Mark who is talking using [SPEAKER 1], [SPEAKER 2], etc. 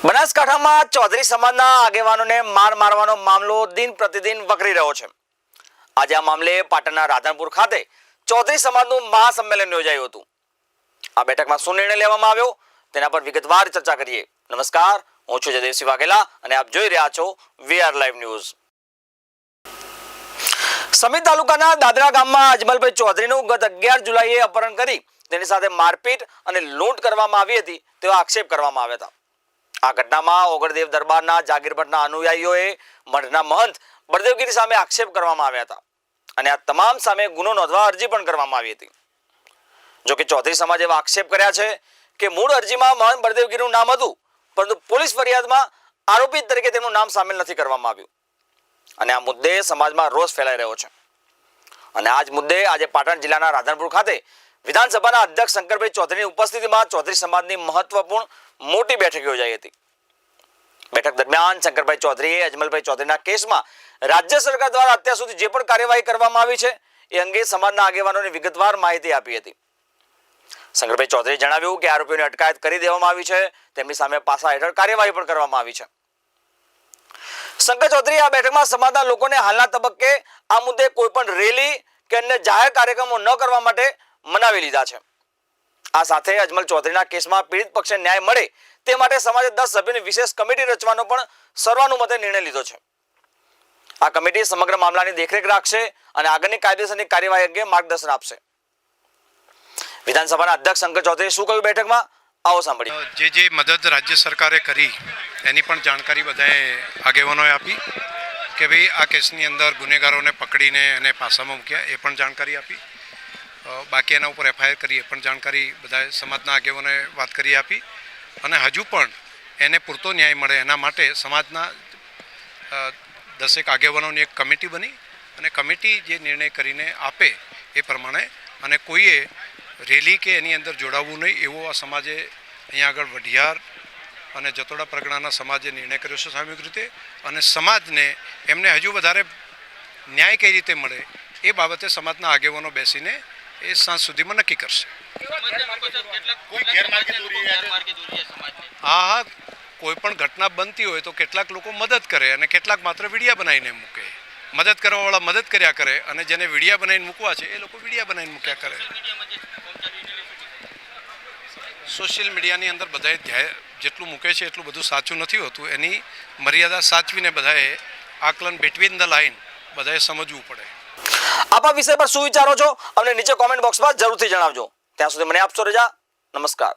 [SPEAKER 1] બનાસકાંઠામાં ચૌધરી સમાજના આગેવાનોને માર મારવાનો મામલો દિન પ્રતિદિન વકરી રહ્યો છે। આજે આ મામલે પાટણના રાધનપુર ખાતે ચૌધરી સમાજનું મહાસંમેલન યોજાયું હતું। આ બેઠકમાં શું નિર્ણય લેવામાં આવ્યો તેના પર વિગતવાર ચર્ચા કરીએ। નમસ્કાર, હું છું જયદેવસિંહ વાઘેલા અને આપ જોઈ રહ્યા છો વીઆર લાઈવ ન્યૂઝ। સમી તાલુકાના દાદરા ગામમાં અજમલભાઈ ચૌધરીનું ગત 11 જુલાઈએ અપહરણ કરી તેની સાથે મારપીટ અને લૂંટ કરવામાં આવી હતી તેવો આક્ષેપ કરવામાં આવ્યા હતા। આ ઘટનામાં ઓગળદેવ દરબારના જાગીરભટ્ટના અનુયાયીઓએ મઠના મહંત બળદેવગીરી સામે આક્ષેપ કરવામાં આવ્યા હતા અને આ તમામ સામે ગુનો નોંધવા અરજી પણ કરવામાં આવી હતી। જો કે ચૌધરી સમાજે એવા આક્ષેપ કર્યા છે કે મૂળ અરજીમાં મહંત બળદેવગીરીનું નામ હતું, પરંતુ પોલીસ ફરિયાદમાં આરોપી તરીકે તેમનું નામ સામેલ નથી કરવામાં આવ્યું અને આ મુદ્દે સમાજમાં રોષ ફેલાઈ રહ્યો છે। અને આ જ મુદ્દે આજે પાટણ જિલ્લાના રાધનપુર ખાતે વિધાનસભાના અધ્યક્ષ શંકરભાઈ ચૌધરીની ઉપસ્થિતિમાં ચૌધરી સમાજની મહત્વપૂર્ણ મોટી બેઠક યોજાઈ હતી। બેઠક દરમિયાન શંકરભાઈ ચૌધરીએ અજમલભાઈ ચૌધરીના કેસમાં રાજ્ય સરકાર દ્વારા અત્યાર સુધી જે પણ કાર્યવાહી કરવામાં આવી છે એ અંગે સમાજના આગેવાનોને વિગતવાર માહિતી આપી હતી। શંકરભાઈ ચૌધરીએ જણાવ્યું કે આરોપીઓની અટકાયત કરી દેવામાં આવી છે, તેમની સામે પાસા હેઠળ કાર્યવાહી પણ કરવામાં આવી છે। શંકર ચૌધરીએ આ બેઠકમાં સમાજના લોકોને હાલના તબક્કે આ મુદ્દે કોઈ પણ રેલી કે અન્ય જાહેર કાર્યક્રમો ન કરવા માટે મનાવી લીધા છે। આ સાથે અજમલ ચૌધરીના કેસમાં પીડિત પક્ષને ન્યાય મળે તે માટે સમાજે 10 સભ્યોની વિશેષ કમિટી રચવાનો પણ સર્વાનુમતે નિર્ણય લીધો છે। આ કમિટી સમગ્ર મામલાની દેખરેખ રાખશે અને આગળની કાયદેસરની કાર્યવાહી અંગે માર્ગદર્શન આપશે। વિધાનસભાના અધ્યક્ષ શંકર ચૌધરીએ શું કહ્યું બેઠકમાં, આવો સાંભળીએ।
[SPEAKER 2] જે મદદ રાજ્ય સરકારે કરી એની પણ જાણકારી બધાએ આગેવાનોએ આપી કે ભાઈ આ કેસની અંદર ગુનેગારોને પકડીને એને પાસામાં મૂક્યા, એ પણ જાણકારી આપી। બાકી એના ઉપર એફઆઈઆર કરી એ પણ જાણકારી બધાએ સમાજના આગેવાનોએ વાત કરી આપી અને હજુ પણ એને પૂરતો ન્યાય મળે એના માટે સમાજના 10 આગેવાનોની એક કમિટી બની અને કમિટી જે નિર્ણય કરીને આપે એ પ્રમાણે, અને કોઈએ રેલી કે એની અંદર જોડાવવું નહીં એવો આ સમાજે અહીંયા આગળ વઢિયાર અને જતોડા પરગણાના સમાજે નિર્ણય કર્યો છે સામૂહિક રીતે, અને સમાજને એમને હજુ વધારે ન્યાય કઈ રીતે મળે એ બાબતે સમાજના આગેવાનો બેસીને એ સાંજ સુધીમાં નક્કી કરશે। હા, કોઈ પણ ઘટના બનતી હોય તો કેટલાક લોકો મદદ કરે અને કેટલાક માત્ર વિડીયા બનાવીને મૂકે। મદદ કરવાવાળા મદદ કર્યા કરે અને જેને વિડીયા બનાવીને મૂકવા છે એ લોકો વિડીયા બનાવીને મૂક્યા કરે। સોશિયલ મીડિયાની અંદર બધાએ જેટલું મૂકે છે એટલું બધું સાચું નથી હોતું, એની મર્યાદા સાચવીને બધાએ આકલન બિટવીન ધ લાઇન બધાએ સમજવું પડે।
[SPEAKER 1] આપ આ વિષય પર શું વિચારો છો અમને નીચે કોમેન્ટ બોક્સમાં જરૂરથી જણાવજો। ત્યાં સુધી મને આપશો રજા। નમસ્કાર।